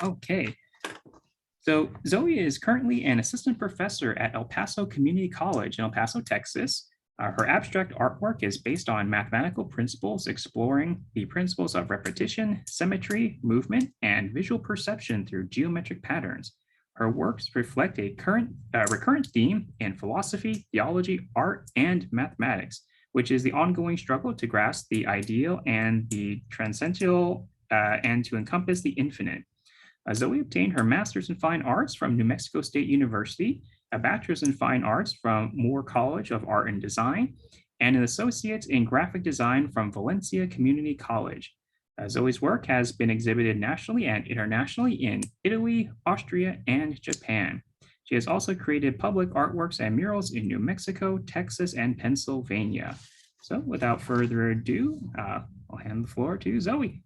Okay. So Zoe is currently an assistant professor at El Paso Community College in El Paso, Texas. Her abstract artwork is based on mathematical principles exploring the principles of repetition, symmetry, movement, and visual perception through geometric patterns. Her works reflect a recurrent theme in philosophy, theology, art, and mathematics, which is the ongoing struggle to grasp the ideal and the transcendental and to encompass the infinite. Zoe obtained her master's in fine arts from New Mexico State University, a bachelor's in fine arts from Moore College of Art and Design, and an associate's in graphic design from Valencia Community College. Zoe's work has been exhibited nationally and internationally in Italy, Austria, and Japan. She has also created public artworks and murals in New Mexico, Texas, and Pennsylvania. So without further ado, I'll hand the floor to Zoe.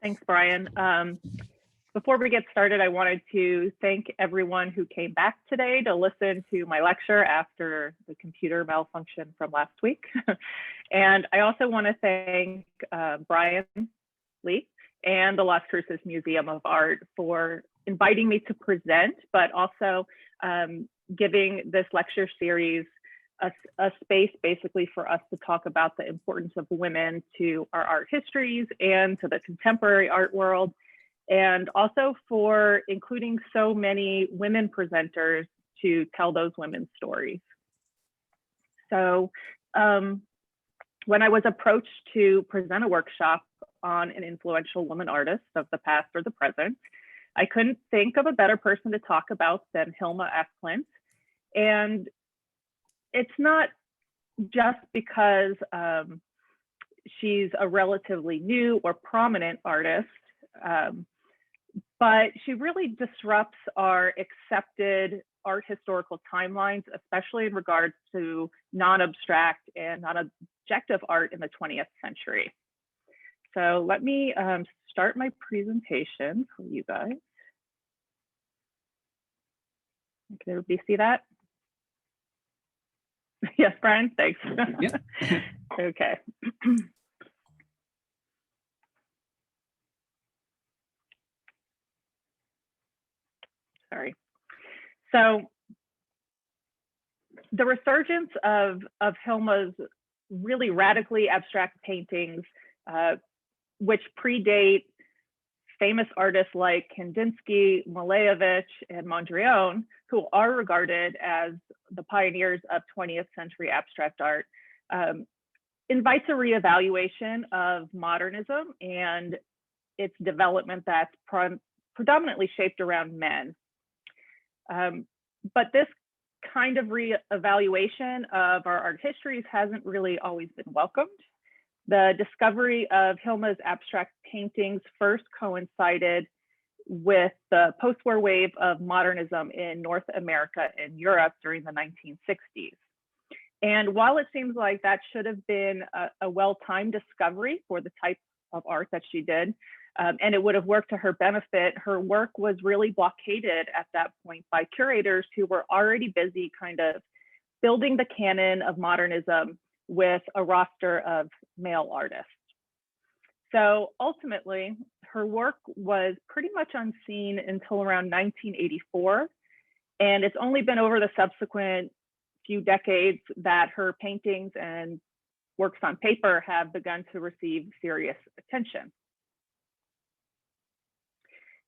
Thanks, Brian. Before we get started, I wanted to thank everyone who came back today to listen to my lecture after the computer malfunction from last week. And I also want to thank Brian Lee and the Las Cruces Museum of Art for inviting me to present, but also giving this lecture series a space basically for us to talk about the importance of women to our art histories and to the contemporary art world, and also for including so many women presenters to tell those women's stories. So when I was approached to present a workshop on an influential woman artist of the past or the present, I couldn't think of a better person to talk about than HIlma F. Klint. And it's not just because she's a relatively new or prominent artist, but she really disrupts our accepted art historical timelines, especially in regards to non-abstract and non-objective art in the 20th century. So let me start my presentation for you guys. Can everybody see that? Yes, Brian, thanks. Yeah. Okay. Sorry. So the resurgence of HIlma's really radically abstract paintings, which predate famous artists like Kandinsky, Malevich, and Mondrian, who are regarded as the pioneers of 20th century abstract art, invites a reevaluation of modernism and its development that's predominantly shaped around men. But this kind of reevaluation of our art histories hasn't really always been welcomed. The discovery of HIlma's abstract paintings first coincided with the post-war wave of modernism in North America and Europe during the 1960s. And while it seems like that should have been a well-timed discovery for the type of art that she did, and it would have worked to her benefit, her work was really blockaded at that point by curators who were already busy kind of building the canon of modernism with a roster of male artists. So ultimately, her work was pretty much unseen until around 1984. And it's only been over the subsequent few decades that her paintings and works on paper have begun to receive serious attention.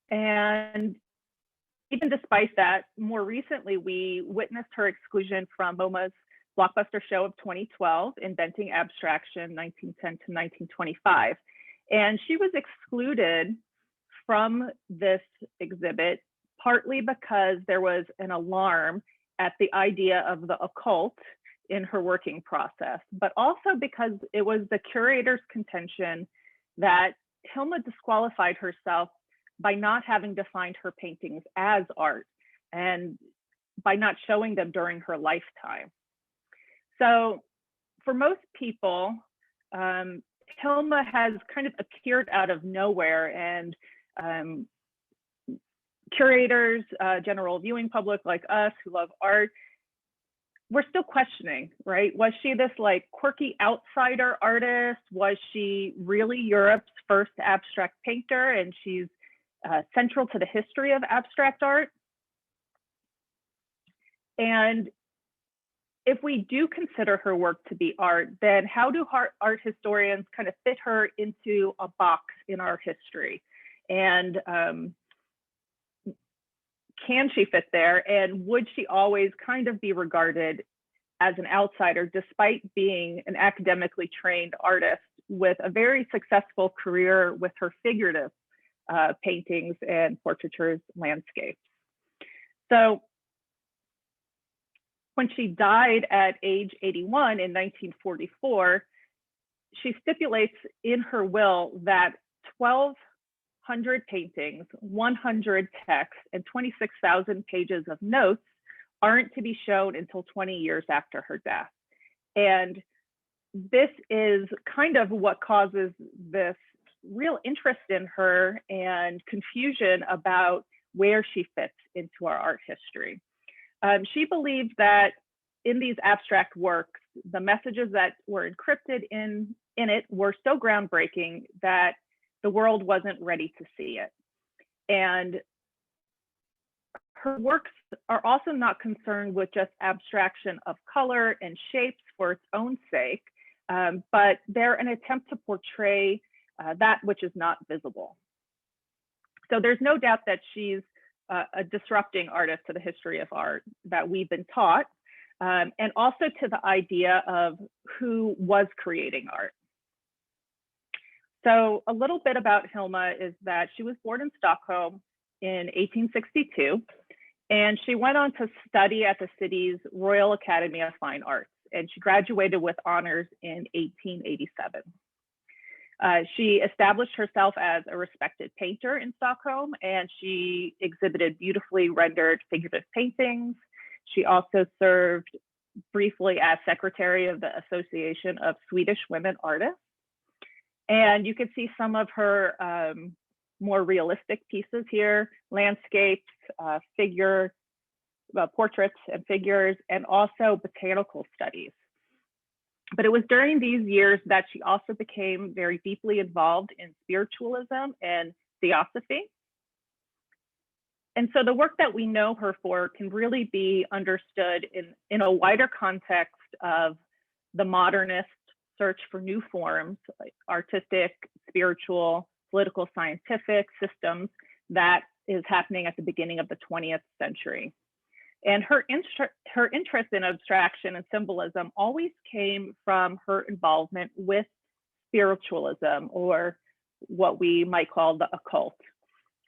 And even despite that, more recently, we witnessed her exclusion from MoMA's blockbuster show of 2012, Inventing Abstraction, 1910 to 1925. And she was excluded from this exhibit partly because there was an alarm at the idea of the occult in her working process, but also because it was the curator's contention that HIlma disqualified herself by not having defined her paintings as art and by not showing them during her lifetime. So for most people, HIlma has kind of appeared out of nowhere, and curators, general viewing public like us who love art, we're still questioning, right? Was she this like quirky outsider artist? Was she really Europe's first abstract painter, and she's central to the history of abstract art? And if we do consider her work to be art, then how do art historians kind of fit her into a box in our history? And can she fit there? And would she always kind of be regarded as an outsider, despite being an academically trained artist with a very successful career with her figurative paintings and portraitures, landscapes? So when she died at age 81 in 1944, she stipulates in her will that 1,200 paintings, 100 texts, and 26,000 pages of notes aren't to be shown until 20 years after her death. And this is kind of what causes this real interest in her and confusion about where she fits into our art history. She believed that in these abstract works, the messages that were encrypted in it were so groundbreaking that the world wasn't ready to see it. And her works are also not concerned with just abstraction of color and shapes for its own sake, but they're an attempt to portray that which is not visible. So there's no doubt that she's a disrupting artist to the history of art that we've been taught, and also to the idea of who was creating art. So a little bit about Hilma is that she was born in Stockholm in 1862, and she went on to study at the city's Royal Academy of Fine Arts, and she graduated with honors in 1887. She established herself as a respected painter in Stockholm, and she exhibited beautifully rendered figurative paintings. She also served briefly as secretary of the Association of Swedish Women Artists. And you can see some of her more realistic pieces here: landscapes, portraits and figures, and also botanical studies. But it was during these years that she also became very deeply involved in spiritualism and theosophy. And so the work that we know her for can really be understood in a wider context of the modernist search for new forms, like artistic, spiritual, political, scientific systems that is happening at the beginning of the 20th century. And her interest in abstraction and symbolism always came from her involvement with spiritualism, or what we might call the occult.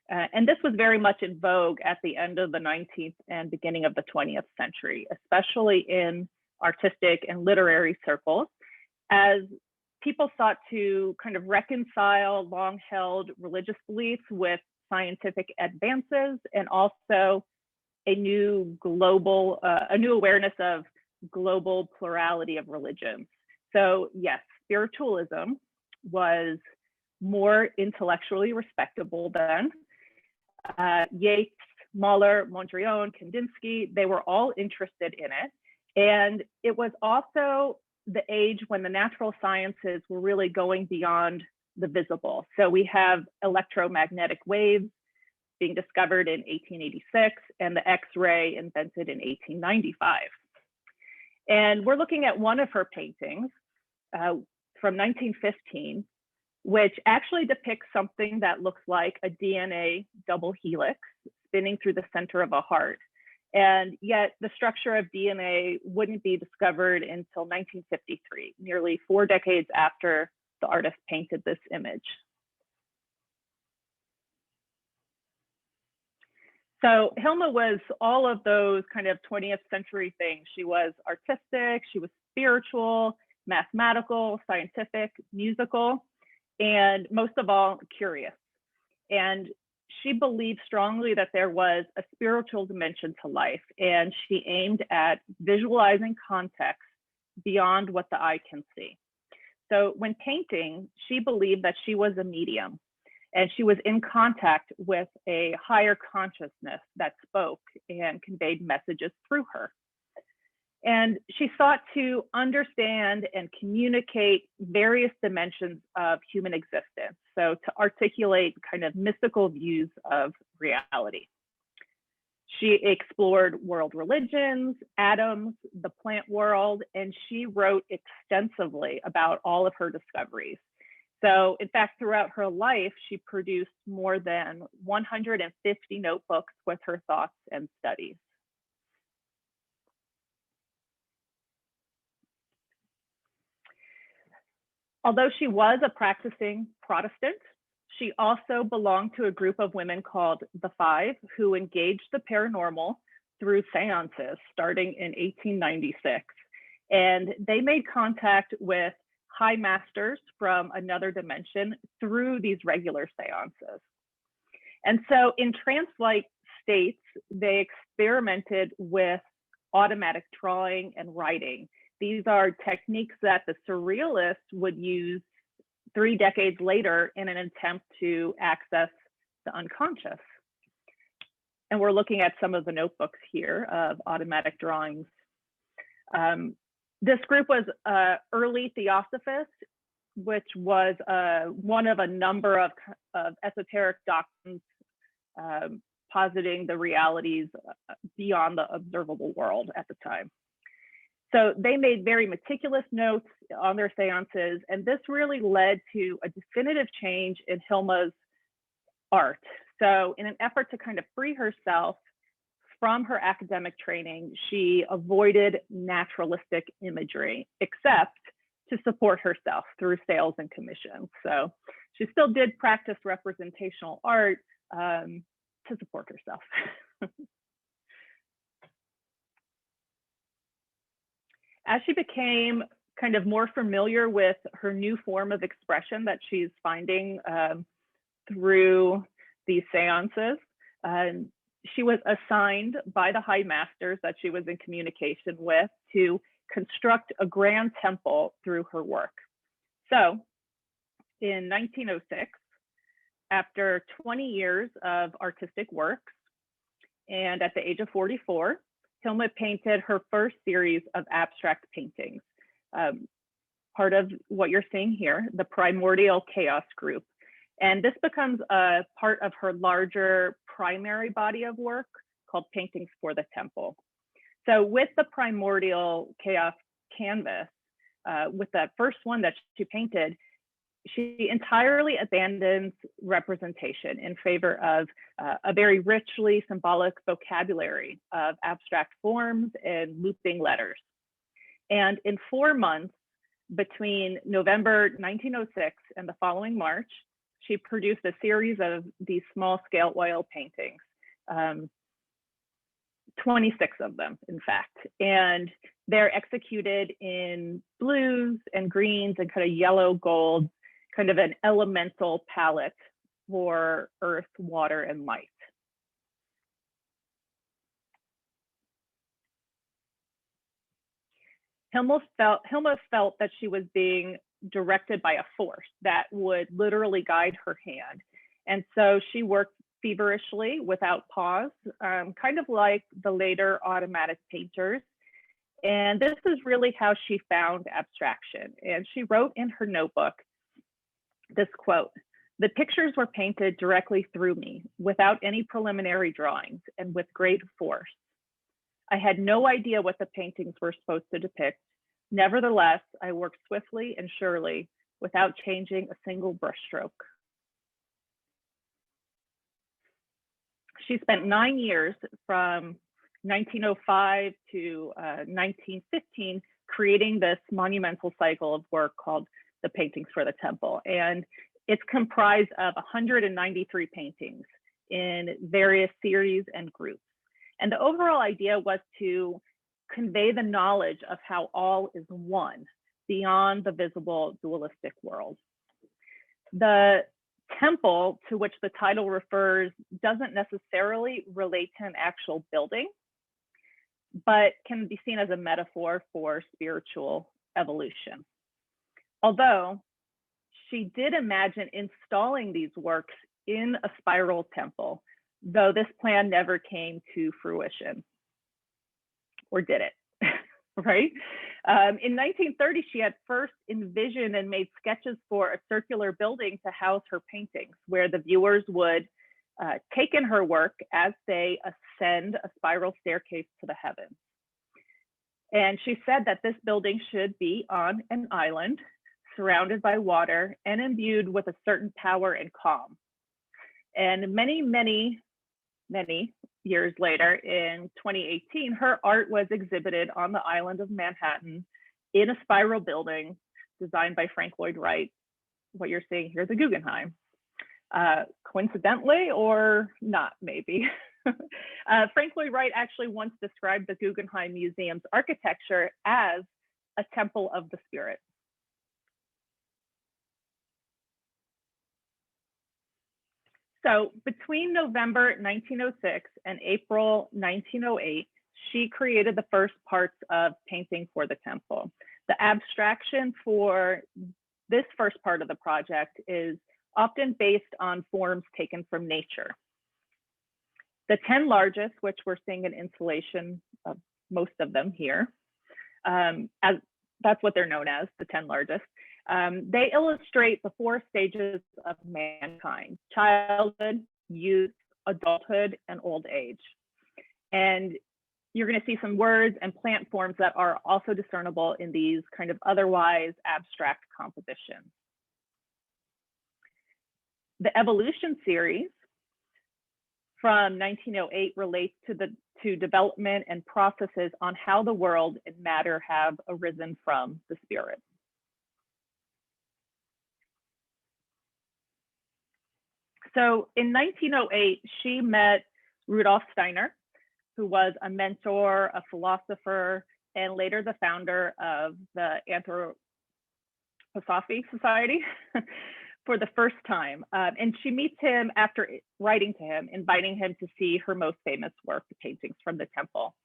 And this was very much in vogue at the end of the 19th and beginning of the 20th century, especially in artistic and literary circles, as people sought to kind of reconcile long-held religious beliefs with scientific advances, and also a new awareness of global plurality of religions. So yes, spiritualism was more intellectually respectable then. Yeats, Mahler, Mondrian, Kandinsky, they were all interested in it. And it was also the age when the natural sciences were really going beyond the visible. So we have electromagnetic waves being discovered in 1886, and the X-ray invented in 1895. And we're looking at one of her paintings from 1915, which actually depicts something that looks like a DNA double helix spinning through the center of a heart. And yet the structure of DNA wouldn't be discovered until 1953, nearly 4 decades after the artist painted this image. So Hilma was all of those kind of 20th century things. She was artistic, she was spiritual, mathematical, scientific, musical, and most of all, curious. And she believed strongly that there was a spiritual dimension to life, and she aimed at visualizing context beyond what the eye can see. So when painting, she believed that she was a medium, and she was in contact with a higher consciousness that spoke and conveyed messages through her. And she sought to understand and communicate various dimensions of human existence, so to articulate kind of mystical views of reality. She explored world religions, atoms, the plant world, and she wrote extensively about all of her discoveries. So in fact, throughout her life, she produced more than 150 notebooks with her thoughts and studies. Although she was a practicing Protestant, she also belonged to a group of women called the Five, who engaged the paranormal through seances starting in 1896. And they made contact with high masters from another dimension through these regular seances. And so in trance-like states, they experimented with automatic drawing and writing. These are techniques that the surrealists would use 3 decades later in an attempt to access the unconscious. And we're looking at some of the notebooks here of automatic drawings. This group was early Theosophists, which was one of a number of esoteric doctrines positing the realities beyond the observable world at the time. So they made very meticulous notes on their seances, and this really led to a definitive change in HIlma's art. So in an effort to kind of free herself from her academic training, she avoided naturalistic imagery, except to support herself through sales and commissions. So she still did practice representational art to support herself. As she became kind of more familiar with her new form of expression that she's finding through these seances, she was assigned by the high masters that she was in communication with to construct a grand temple through her work. So in 1906, after 20 years of artistic works, and at the age of 44, HIlma painted her first series of abstract paintings. Part of what you're seeing here, the Primordial Chaos Group. And this becomes a part of her larger primary body of work called Paintings for the Temple. So with the Primordial Chaos canvas, with that first one that she painted, she entirely abandons representation in favor of a very richly symbolic vocabulary of abstract forms and looping letters. And in 4 months, between November 1906 and the following March, she produced a series of these small scale oil paintings, 26 of them, in fact. And they're executed in blues and greens and kind of yellow gold, kind of an elemental palette for earth, water, and light. HIlma felt that she was being directed by a force that would literally guide her hand. And so she worked feverishly without pause, kind of like the later automatic painters. And this is really how she found abstraction. And she wrote in her notebook this quote: "The pictures were painted directly through me without any preliminary drawings and with great force. I had no idea what the paintings were supposed to depict. Nevertheless, I worked swiftly and surely without changing a single brushstroke." She spent 9 years from 1905 to 1915 creating this monumental cycle of work called the Paintings for the Temple. And it's comprised of 193 paintings in various series and groups. And the overall idea was to convey the knowledge of how all is one beyond the visible dualistic world. The temple to which the title refers doesn't necessarily relate to an actual building, but can be seen as a metaphor for spiritual evolution. Although she did imagine installing these works in a spiral temple, though this plan never came to fruition. Or did it? right? In 1930, she had first envisioned and made sketches for a circular building to house her paintings, where the viewers would take in her work as they ascend a spiral staircase to the heavens. And she said that this building should be on an island, surrounded by water and imbued with a certain power and calm. And many, many, many years later, in 2018, her art was exhibited on the island of Manhattan in a spiral building designed by Frank Lloyd Wright. What you're seeing here, the Guggenheim. Coincidentally or not, maybe. Frank Lloyd Wright actually once described the Guggenheim Museum's architecture as a temple of the spirit. So between November 1906 and April 1908, she created the first parts of painting for the temple. The abstraction for this first part of the project is often based on forms taken from nature. The 10 largest, which we're seeing an installation of most of them here, as that's what they're known as, the 10 largest. They illustrate the 4 stages of mankind: childhood, youth, adulthood, and old age. And you're going to see some words and plant forms that are also discernible in these kind of otherwise abstract compositions. The evolution series from 1908 relates to development and processes on how the world and matter have arisen from the spirit. So in 1908, she met Rudolf Steiner, who was a mentor, a philosopher, and later the founder of the Anthroposophy Society for the first time. And she meets him after writing to him, inviting him to see her most famous work, the paintings from the temple.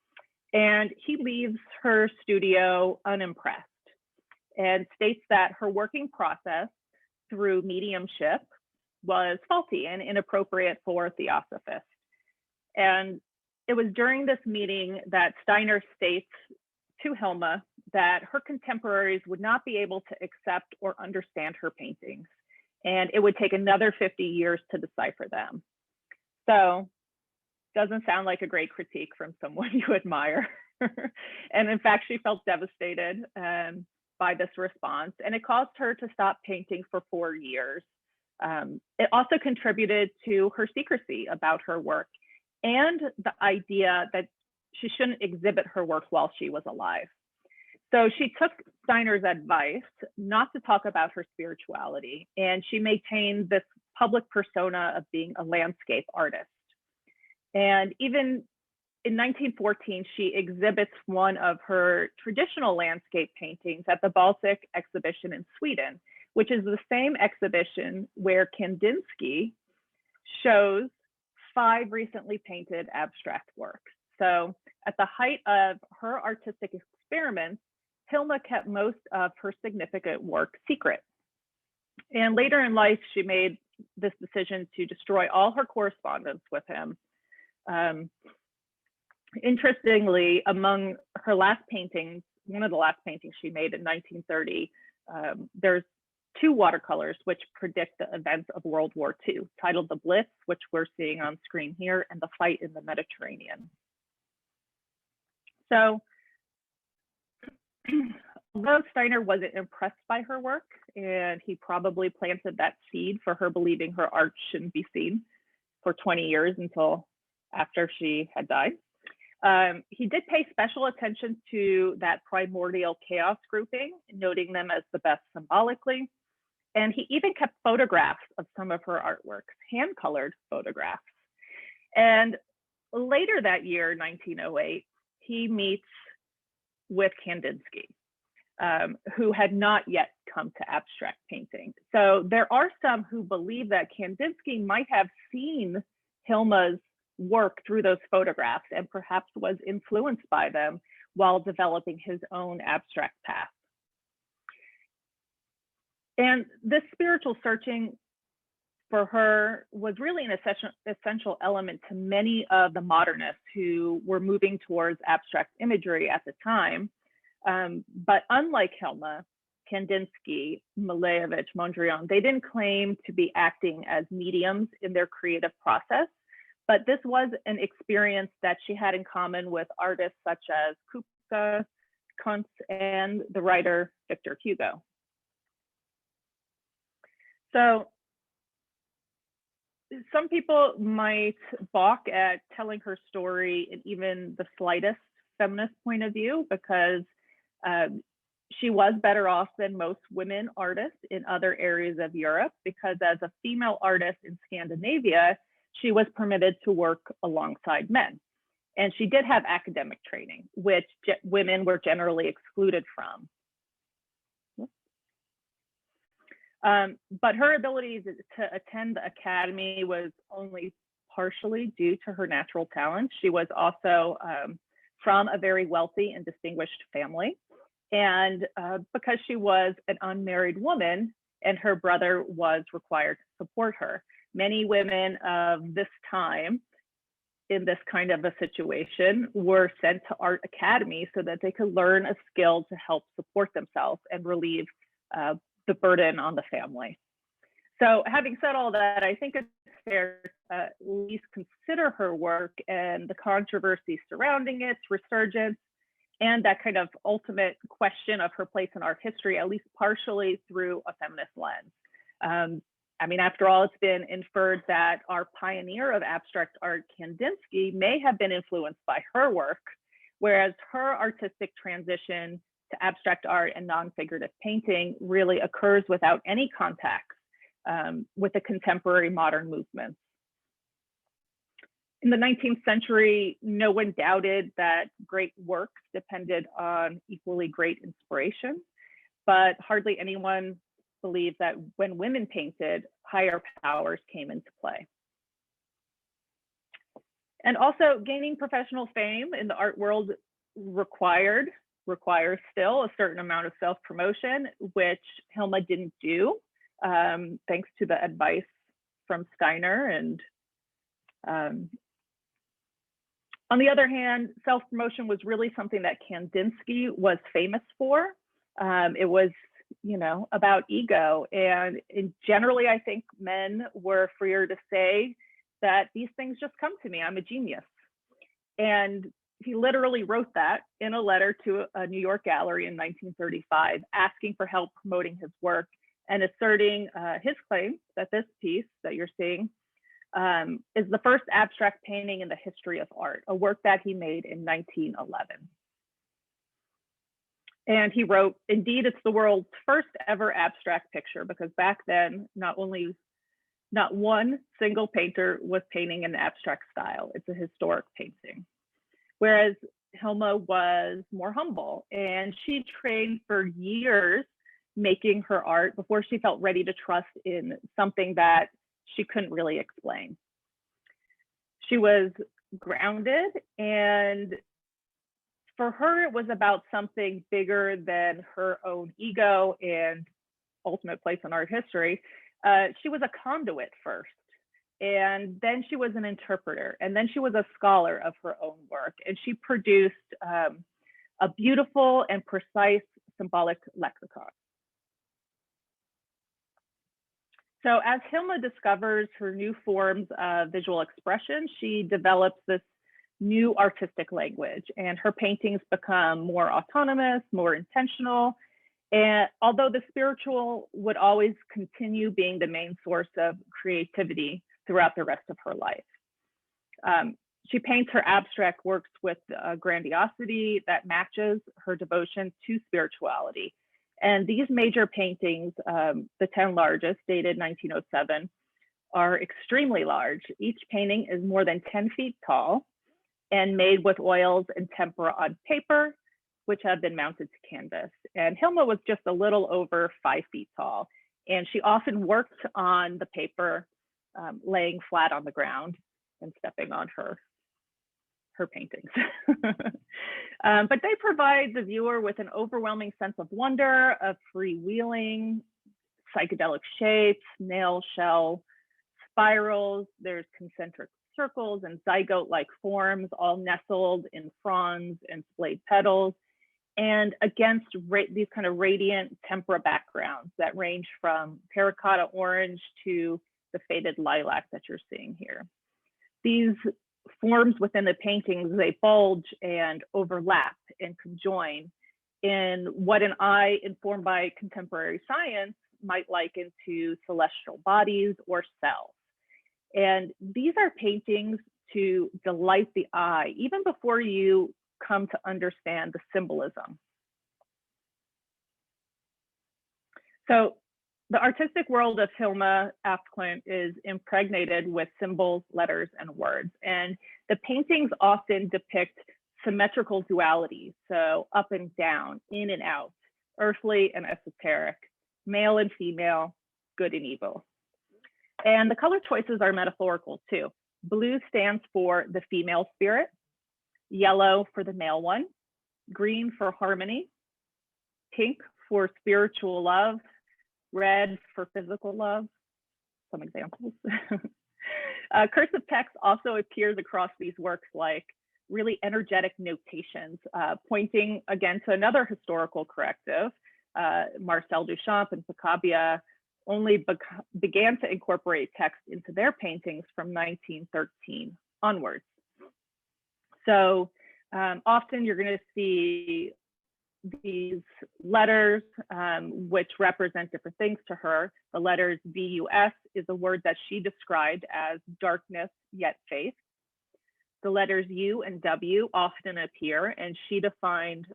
And he leaves her studio unimpressed and states that her working process through mediumship was faulty and inappropriate for a theosophist. And it was during this meeting that Steiner states to HIlma that her contemporaries would not be able to accept or understand her paintings, and it would take another 50 years to decipher them. So, doesn't sound like a great critique from someone you admire. And in fact, she felt devastated by this response, and it caused her to stop painting for 4 years. It also contributed to her secrecy about her work and the idea that she shouldn't exhibit her work while she was alive. So she took Steiner's advice not to talk about her spirituality, and she maintained this public persona of being a landscape artist. And even in 1914, she exhibits one of her traditional landscape paintings at the Baltic exhibition in Sweden, which is the same exhibition where Kandinsky shows 5 recently painted abstract works. So at the height of her artistic experiments, HIlma kept most of her significant work secret. And later in life, she made this decision to destroy all her correspondence with him. Interestingly, among her last paintings, one of the last paintings she made in 1930, there's 2 watercolors which predict the events of World War II, titled The Blitz, which we're seeing on screen here, and The Fight in the Mediterranean. So, although Steiner wasn't impressed by her work, and he probably planted that seed for her believing her art shouldn't be seen for 20 years until after she had died, he did pay special attention to that primordial chaos grouping, noting them as the best symbolically. And he even kept photographs of some of her artworks, hand-colored photographs. And later that year, 1908, he meets with Kandinsky, who had not yet come to abstract painting. So there are some who believe that Kandinsky might have seen HIlma's work through those photographs and perhaps was influenced by them while developing his own abstract path. And this spiritual searching for her was really an essential element to many of the modernists who were moving towards abstract imagery at the time. But unlike Hilma, Kandinsky, Malevich, Mondrian, they didn't claim to be acting as mediums in their creative process, but this was an experience that she had in common with artists such as Kupka, Kuntz, and the writer Victor Hugo. So some people might balk at telling her story in even the slightest feminist point of view because she was better off than most women artists in other areas of Europe, because as a female artist in Scandinavia, she was permitted to work alongside men. And she did have academic training, which women were generally excluded from. But her ability to attend the academy was only partially due to her natural talent. She was also from a very wealthy and distinguished family. And because she was an unmarried woman and her brother was required to support her, many women of this time in this kind of a situation were sent to art academies so that they could learn a skill to help support themselves and relieve the burden on the family. So having said all that, I think it's fair to at least consider her work and the controversy surrounding its resurgence and that kind of ultimate question of her place in art history, at least partially through a feminist lens. I mean, after all, it's been inferred that our pioneer of abstract art, Kandinsky, may have been influenced by her work, whereas her artistic transition to abstract art and non-figurative painting really occurs without any contact with the contemporary modern movements. In the 19th century, no one doubted that great works depended on equally great inspiration, but hardly anyone believed that when women painted, higher powers came into play. And also, gaining professional fame in the art world requires still a certain amount of self-promotion, which HIlma didn't do, thanks to the advice from Steiner. And on the other hand, self-promotion was really something that Kandinsky was famous for. It was, about ego. And generally, I think men were freer to say that these things just come to me, I'm a genius. And he literally wrote that in a letter to a New York gallery in 1935, asking for help promoting his work and asserting his claim that this piece that you're seeing is the first abstract painting in the history of art, a work that he made in 1911. And he wrote, indeed, it's the world's first ever abstract picture, because back then, not one single painter was painting in abstract style. It's a historic painting. Whereas HIlma was more humble, and she trained for years making her art before she felt ready to trust in something that she couldn't really explain. She was grounded, and for her, it was about something bigger than her own ego and ultimate place in art history. She was a conduit first, and then she was an interpreter, and then she was a scholar of her own work, and she produced a beautiful and precise symbolic lexicon. So as HIlma discovers her new forms of visual expression, she develops this new artistic language, and her paintings become more autonomous, more intentional. And although the spiritual would always continue being the main source of creativity throughout the rest of her life. She paints her abstract works with a grandiosity that matches her devotion to spirituality. And these major paintings, the 10 largest, dated 1907, are extremely large. Each painting is more than 10 feet tall and made with oils and tempera on paper, which have been mounted to canvas. And HIlma was just a little over 5 feet tall, and she often worked on the paper, laying flat on the ground and stepping on her paintings. But they provide the viewer with an overwhelming sense of wonder, of freewheeling, psychedelic shapes, nail shell spirals, there's concentric circles and zygote-like forms, all nestled in fronds and splayed petals. and against these kind of radiant tempera backgrounds that range from terracotta orange to the faded lilac that you're seeing here. These forms within the paintings, they bulge and overlap and conjoin in what an eye informed by contemporary science might liken to celestial bodies or cells. And these are paintings to delight the eye, even before you come to understand the symbolism. So the artistic world of HIlma Klint is impregnated with symbols, letters, and words. And the paintings often depict symmetrical dualities, so up and down, in and out, earthly and esoteric, male and female, good and evil. And the color choices are metaphorical too. Blue stands for the female spirit, yellow for the male one, green for harmony, pink for spiritual love, red for physical love. Some examples. Cursive text also appears across these works like really energetic notations, pointing again to another historical corrective. Marcel Duchamp and Picabia only began to incorporate text into their paintings from 1913 onwards. So often you're going to see these letters, which represent different things to her. The letters VUS is a word that she described as darkness yet faith. The letters U and W often appear, and she defined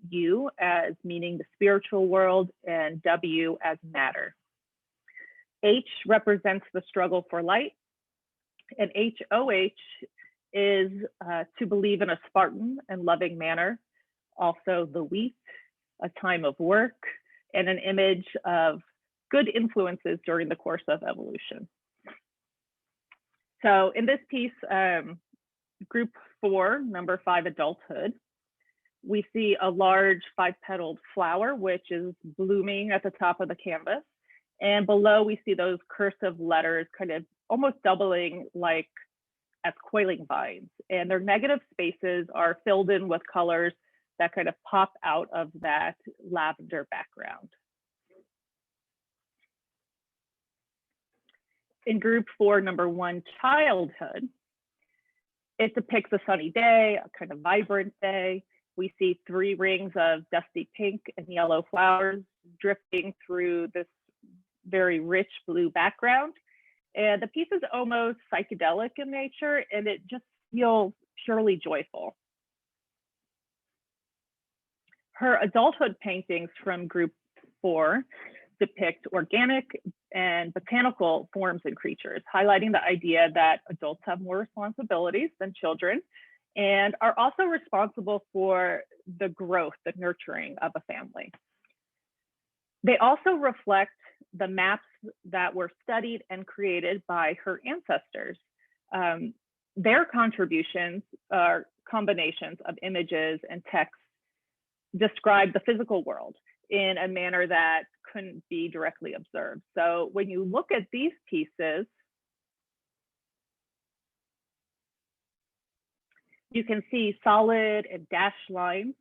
U as meaning the spiritual world and W as matter. H represents the struggle for light, and HOH is to believe in a Spartan and loving manner. Also the wheat, a time of work, and an image of good influences during the course of evolution. So in this piece, group 4, number 5, adulthood, we see a large 5-petaled flower, which is blooming at the top of the canvas. And below we see those cursive letters kind of almost doubling like as coiling vines. And their negative spaces are filled in with colors that kind of pop out of that lavender background. In group 4, number 1, childhood, it depicts a sunny day, a kind of vibrant day. We see 3 rings of dusty pink and yellow flowers drifting through this very rich blue background. And the piece is almost psychedelic in nature, and it just feels purely joyful. Her adulthood paintings from group 4 depict organic and botanical forms and creatures, highlighting the idea that adults have more responsibilities than children and are also responsible for the growth, the nurturing of a family. They also reflect the maps that were studied and created by her ancestors. Their contributions are combinations of images and text describe the physical world in a manner that couldn't be directly observed. So when you look at these pieces, you can see solid and dashed lines,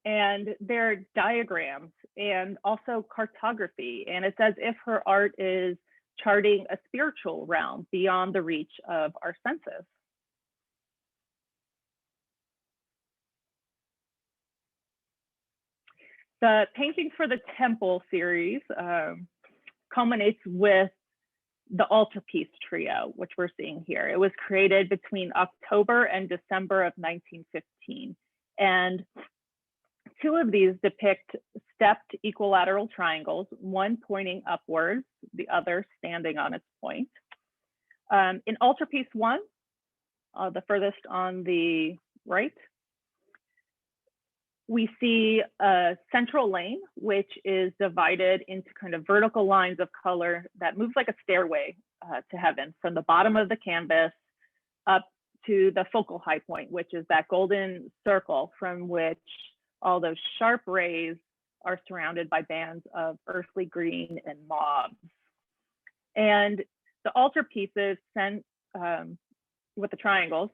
and they're diagrams and also cartography. And it's as if her art is charting a spiritual realm beyond the reach of our senses. The Painting for the Temple series culminates with the Altarpiece trio, which we're seeing here. It was created between October and December of 1915. And 2 of these depict stepped equilateral triangles, one pointing upwards, the other standing on its point. In Altarpiece 1, the furthest on the right, we see a central lane, which is divided into kind of vertical lines of color that moves like a stairway to heaven from the bottom of the canvas up to the focal high point, which is that golden circle from which all those sharp rays are surrounded by bands of earthly green and mauve. And the altarpieces sent with the triangles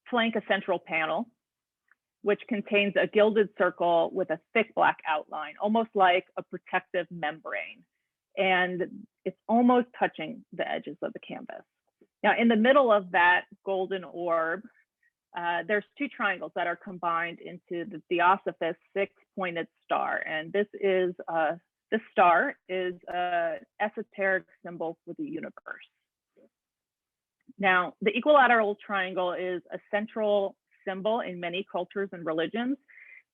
flank a central panel. which contains a gilded circle with a thick black outline, almost like a protective membrane. And it's almost touching the edges of the canvas. Now, in the middle of that golden orb, there's two triangles that are combined into the Theosophist six-pointed star. And this star is an esoteric symbol for the universe. Now, the equilateral triangle is a central symbol in many cultures and religions.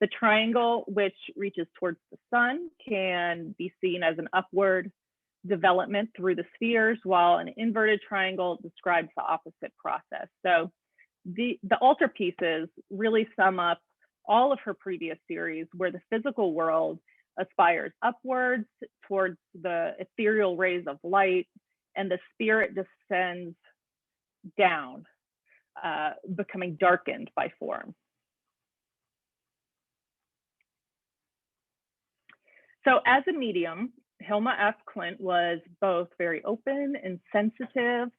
The triangle, which reaches towards the sun, can be seen as an upward development through the spheres, while an inverted triangle describes the opposite process. So the altarpieces really sum up all of her previous series, where the physical world aspires upwards towards the ethereal rays of light, and the spirit descends down, becoming darkened by form. So as a medium, HIlma F. Klint was both very open and sensitive,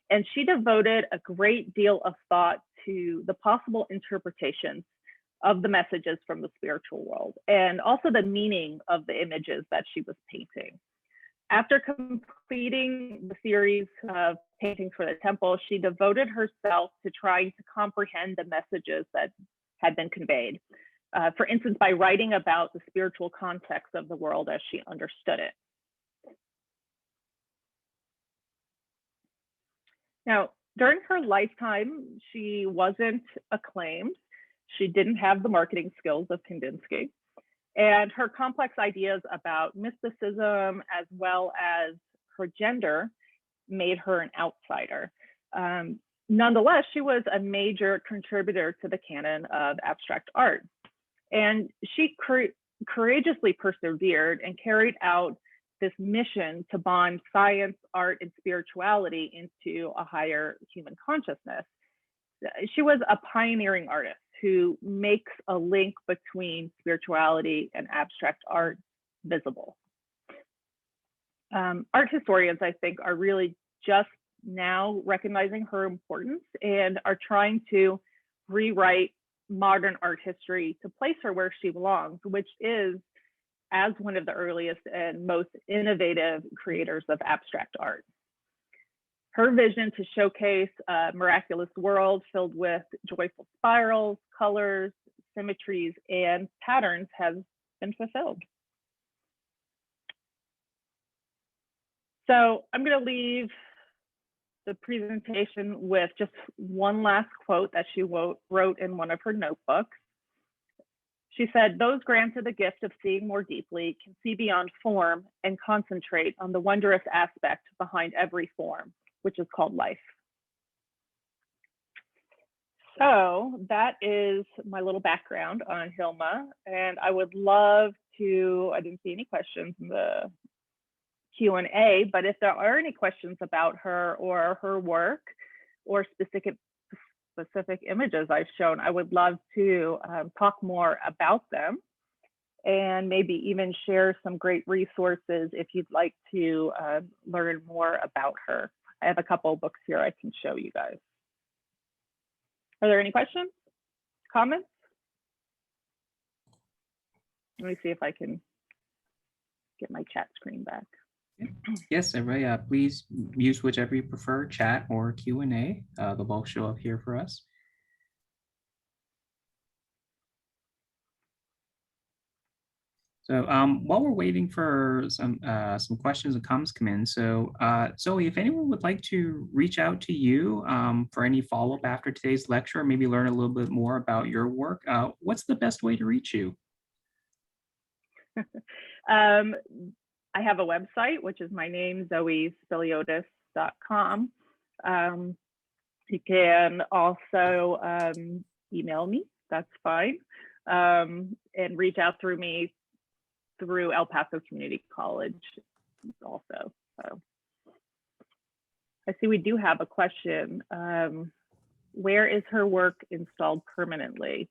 and she devoted a great deal of thought to the possible interpretations of the messages from the spiritual world, and also the meaning of the images that she was painting. After completing the series of paintings for the temple, she devoted herself to trying to comprehend the messages that had been conveyed. For instance, by writing about the spiritual context of the world as she understood it. Now, during her lifetime, she wasn't acclaimed. She didn't have the marketing skills of Kandinsky. And her complex ideas about mysticism, as well as her gender, made her an outsider. Nonetheless, she was a major contributor to the canon of abstract art. And she courageously persevered and carried out this mission to bond science, art, and spirituality into a higher human consciousness. She was a pioneering artist who makes a link between spirituality and abstract art visible. Art historians, I think, are really just now recognizing her importance and are trying to rewrite modern art history to place her where she belongs, which is as one of the earliest and most innovative creators of abstract art. Her vision to showcase a miraculous world filled with joyful spirals, colors, symmetries, and patterns has been fulfilled. So I'm going to leave the presentation with just one last quote that she wrote in one of her notebooks. She said, "Those granted the gift of seeing more deeply can see beyond form and concentrate on the wondrous aspect behind every form, which is called life." So that is my little background on HIlma, and I would love to, I didn't see any questions in the Q&A, but if there are any questions about her or her work or specific images I've shown, I would love to talk more about them and maybe even share some great resources if you'd like to learn more about her. I have a couple of books here I can show you guys. Are there any questions, comments? Let me see if I can get my chat screen back. Yes, everybody, please use whichever you prefer, chat or Q&A. They'll both show up here for us. So while we're waiting for some questions and comments come in, so Zoe, if anyone would like to reach out to you for any follow-up after today's lecture, or maybe learn a little bit more about your work, what's the best way to reach you? I have a website, which is my name, zoespiliotis.com. You can also email me, that's fine, and reach out through me through El Paso Community College also. So I see we do have a question. Where is her work installed permanently?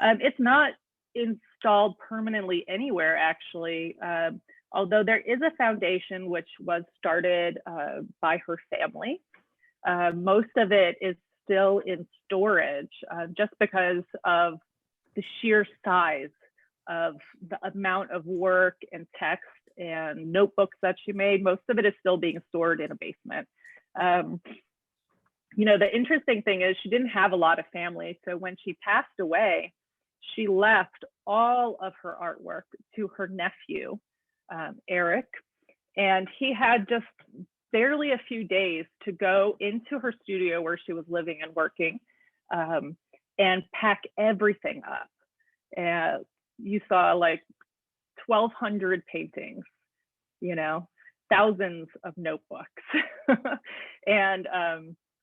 It's not installed permanently anywhere, actually. Although there is a foundation which was started by her family. Most of it is still in storage just because of the sheer size of the amount of work and text and notebooks that she made. Most of it is still being stored in a basement. You know, the interesting thing is she didn't have a lot of family. So when she passed away, she left all of her artwork to her nephew, Eric, and he had just barely a few days to go into her studio where she was living and working, and pack everything up. And you saw like 1,200 paintings, you know, thousands of notebooks. And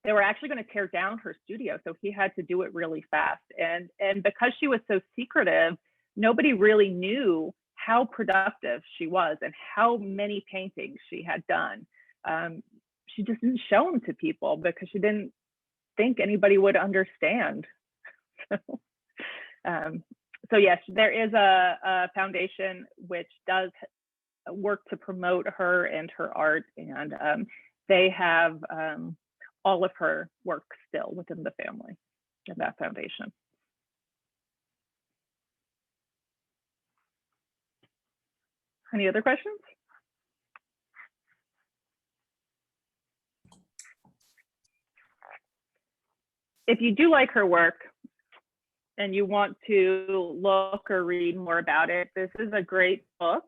they were actually going to tear down her studio, so he had to do it really fast. And because she was so secretive, nobody really knew how productive she was and how many paintings she had done. She just didn't show them to people because she didn't think anybody would understand. So yes, there is a foundation which does work to promote her and her art, and they have all of her work still within the family of that foundation. Any other questions? If you do like her work and you want to look or read more about it, this is a great book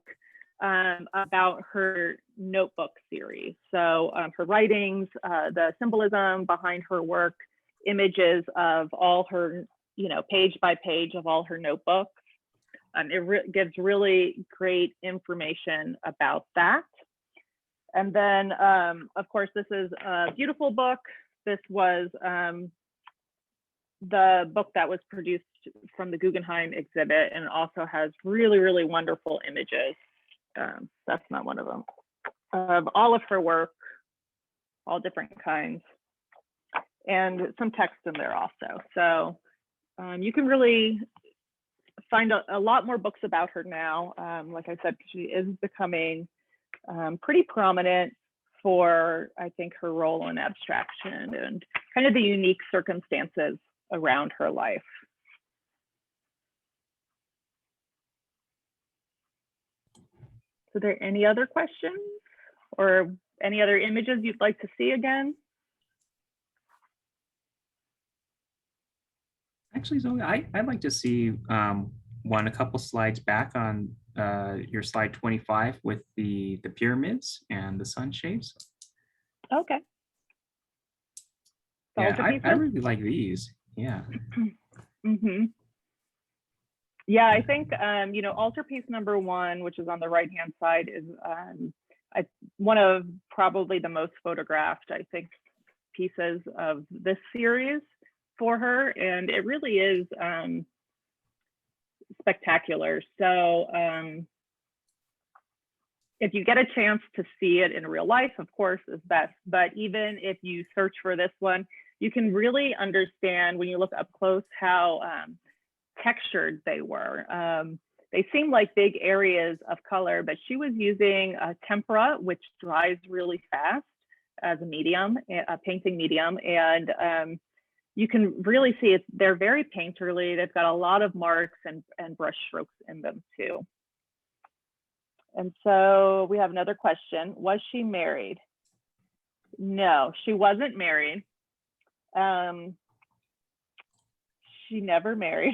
about her notebook series. So her writings, the symbolism behind her work, images of all her, you know, page by page of all her notebooks. It gives really great information about that. And then, of course, this is a beautiful book. This was the book that was produced from the Guggenheim exhibit, and also has really, really wonderful images. That's not one of them. Of all of her work, all different kinds, and some text in there also. So you can really find a lot more books about her now. Like I said, she is becoming pretty prominent for, I think, her role in abstraction and kind of the unique circumstances around her life. So are there any other questions or any other images you'd like to see again? Actually, Zoe, I'd like to see a couple slides back on your slide 25 with the pyramids and the sun shapes. Okay. Yeah, I really like these. Yeah. Mm-hmm. Yeah, I think, you know, Altarpiece Number One, which is on the right-hand side, is one of probably the most photographed, I think, pieces of this series for her. And it really is spectacular. So if you get a chance to see it in real life, of course, is best. But even if you search for this one, you can really understand when you look up close how textured they were. They seem like big areas of color, but she was using tempera, which dries really fast as a medium, a painting medium. And you can really see they're very painterly. They've got a lot of marks and brush strokes in them too. And so we have another question. Was she married? No, she wasn't married. She never married.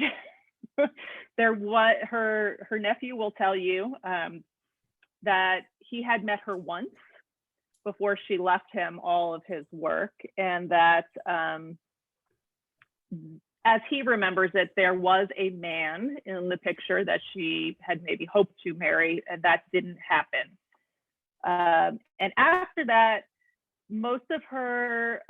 Her nephew will tell you that he had met her once before she left him all of his work, and that as he remembers it, there was a man in the picture that she had maybe hoped to marry, and that didn't happen. And after that, most of her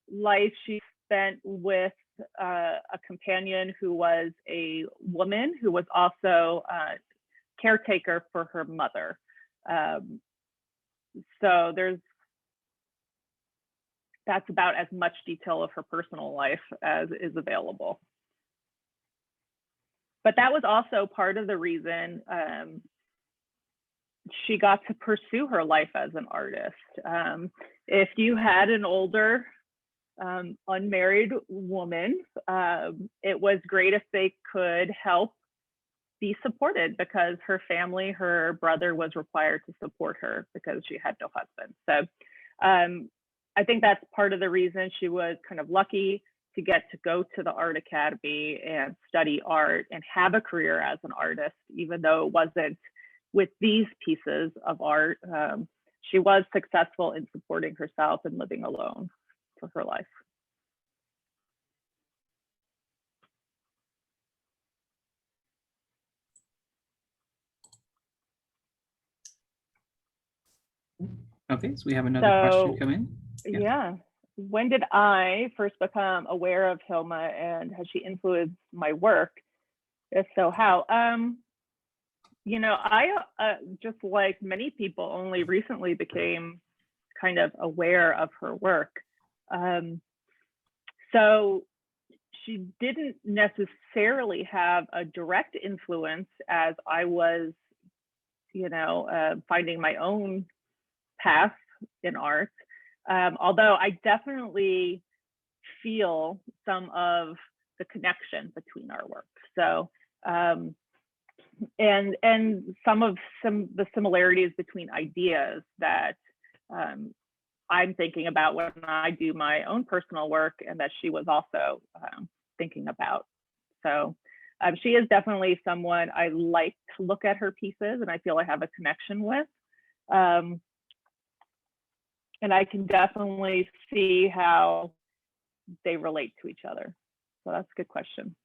life she spent with a companion who was a woman who was also a caretaker for her mother. So that's about as much detail of her personal life as is available. But that was also part of the reason she got to pursue her life as an artist. If you had an older unmarried woman, it was great if they could help be supported, because her family, her brother was required to support her because she had no husband. So I think that's part of the reason she was kind of lucky to get to go to the art academy and study art and have a career as an artist, even though it wasn't with these pieces of art. She was successful in supporting herself and living alone for her life. Okay, so we have another question come in. Yeah. When did I first become aware of HIlma, and has she influenced my work? If so, how? You know, I just like many people, only recently became kind of aware of her work. So she didn't necessarily have a direct influence as I was, you know, finding my own path in art. Although I definitely feel some of the connection between our work. So, and some of the similarities between ideas that I'm thinking about when I do my own personal work, and that she was also thinking about. So she is definitely someone I like to look at her pieces, and I feel I have a connection with. And I can definitely see how they relate to each other. So that's a good question.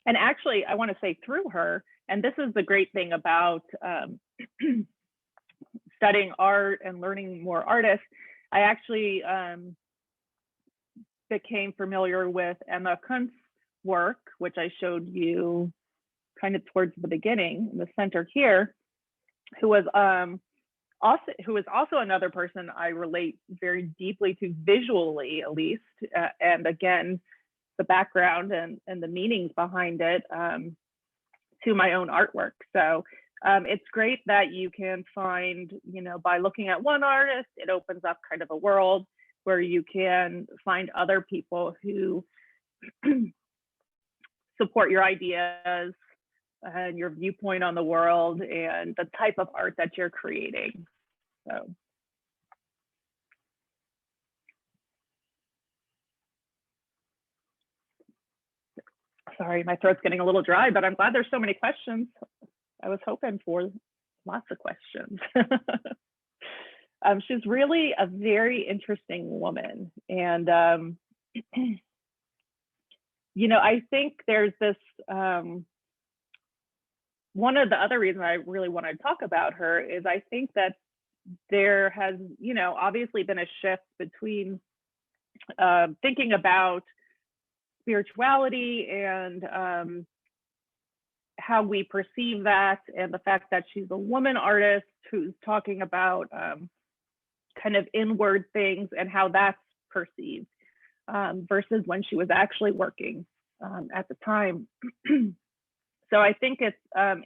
And actually, I want to say through her, and this is the great thing about studying art and learning more artists, I actually became familiar with Emma Kuntz's work, which I showed you kind of towards the beginning in the center here, who was also another person I relate very deeply to visually, at least, and again, the background and the meanings behind it to my own artwork. So it's great that you can find, you know, by looking at one artist, it opens up kind of a world where you can find other people who support your ideas and your viewpoint on the world and the type of art that you're creating. So. Sorry, my throat's getting a little dry, but I'm glad there's so many questions. I was hoping for lots of questions. She's really a very interesting woman. And, you know, I think there's this, one of the other reasons I really want to talk about her is I think that there has, you know, obviously been a shift between thinking about spirituality and how we perceive that, and the fact that she's a woman artist who's talking about kind of inward things and how that's perceived versus when she was actually working at the time. So I think it's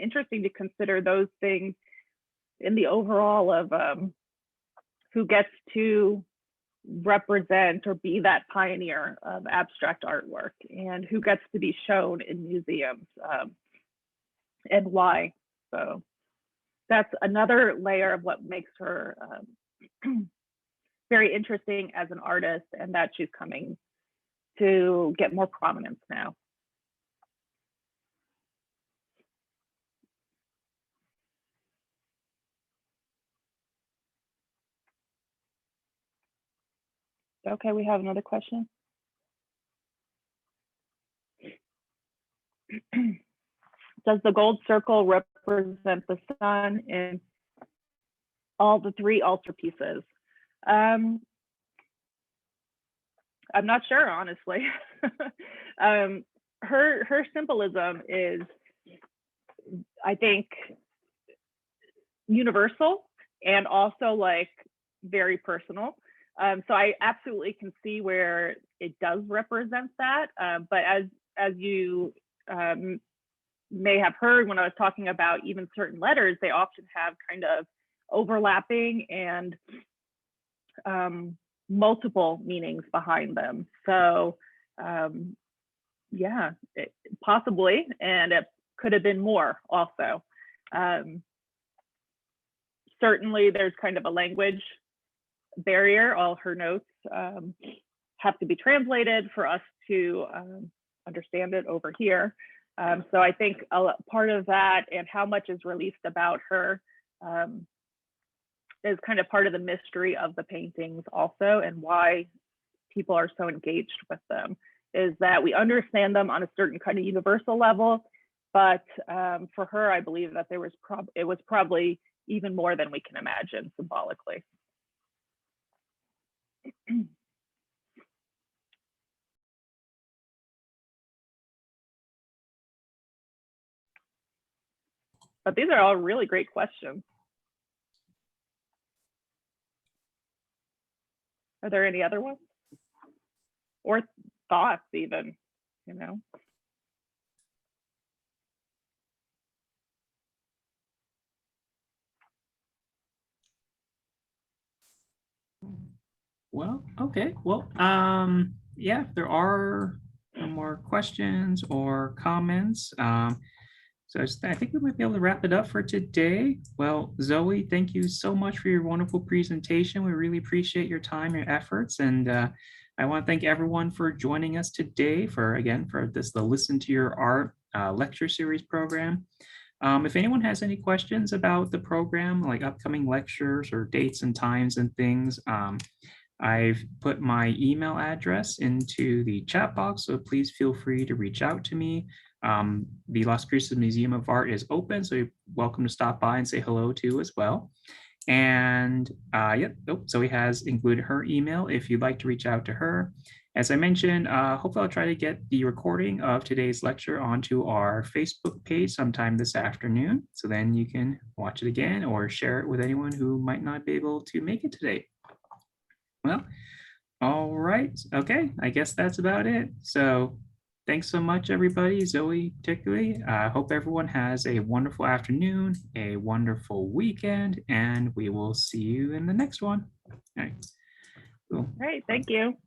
interesting to consider those things in the overall of who gets to represent or be that pioneer of abstract artwork, and who gets to be shown in museums and why. So that's another layer of what makes her very interesting as an artist, and that she's coming to get more prominence now. Okay, we have another question. Does the gold circle represent the sun in all the three altarpieces? I'm not sure, honestly. Her symbolism is, I think, universal and also like very personal. So I absolutely can see where it does represent that. But as you may have heard when I was talking about even certain letters, they often have kind of overlapping and multiple meanings behind them. So yeah, possibly, and it could have been more also. Certainly there's kind of a language barrier. All her notes have to be translated for us to understand it over here. So I think part of that and how much is released about her is kind of part of the mystery of the paintings also, and why people are so engaged with them, is that we understand them on a certain kind of universal level, but for her, I believe that it was probably even more than we can imagine symbolically. But these are all really great questions. Are there any other ones? Or thoughts even, you know? Well, okay. Well, yeah, if there are no more questions or comments, so I think we might be able to wrap it up for today. Well, Zoe, thank you so much for your wonderful presentation. We really appreciate your time, your efforts, and I want to thank everyone for joining us today for the Listen to Your Art lecture series program. If anyone has any questions about the program, like upcoming lectures or dates and times and things, I've put my email address into the chat box, so please feel free to reach out to me. The Las Cruces Museum of Art is open, so you're welcome to stop by and say hello to as well. And Zoe has included her email if you'd like to reach out to her. As I mentioned, hopefully I'll try to get the recording of today's lecture onto our Facebook page sometime this afternoon, so then you can watch it again or share it with anyone who might not be able to make it today. Well, all right. Okay, I guess that's about it. So thanks so much, everybody, Zoe particularly. I hope everyone has a wonderful afternoon, a wonderful weekend, and we will see you in the next one. All right. Cool. Great, thank you.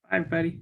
Bye, everybody.